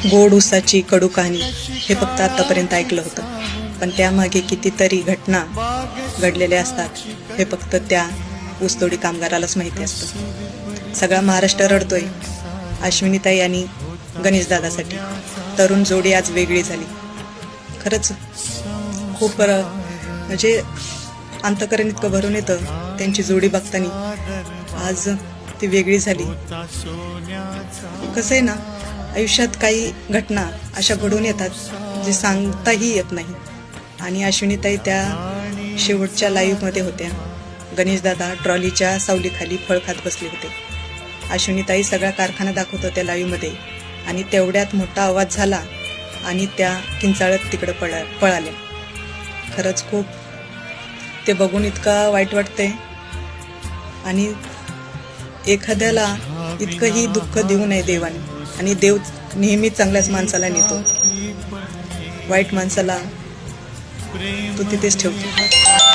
गोड उसाची कडू कहाणी हे फक्त आतापर्यंत ऐकलं होतं, पण त्यामागे कितीतरी घटना घडलेल्या असतात हे फक्त त्या ऊसतोडी कामगारालाच माहिती असतं. सगळा महाराष्ट्र रडतोय अश्विनीताई आणि गणेशदादासाठी. तरुण जोडी आज वेगळी झाली. खरंच खूप म्हणजे अंतःकरण इतकं भरून येतं त्यांची जोडी बघताना. आज ती वेगळी झाली. कसं आहे ना, आयुष्यात काही घटना अशा घडून येतात जे सांगताही येत नाही. आणि अश्विनीताई त्या शेवटच्या लाईव्हमध्ये होत्या. गणेशदादा ट्रॉलीच्या सावलीखाली फळ खात बसले होते. अश्विनीताई सगळा कारखाना दाखवत होत्या लाईव्हमध्ये, आणि तेवढ्यात मोठा आवाज झाला आणि त्या किंचाळत तिकडं पळाल्या. खरंच खूप ते बघून इतका वाईट वाटतंय. आणि एखाद्याला इतकंही दुःख देऊ नये देवाने, आणि देव नेहमी चांगल्याच माणसाला नेतो, वाईट माणसाला तो तिथेच ठेवतो.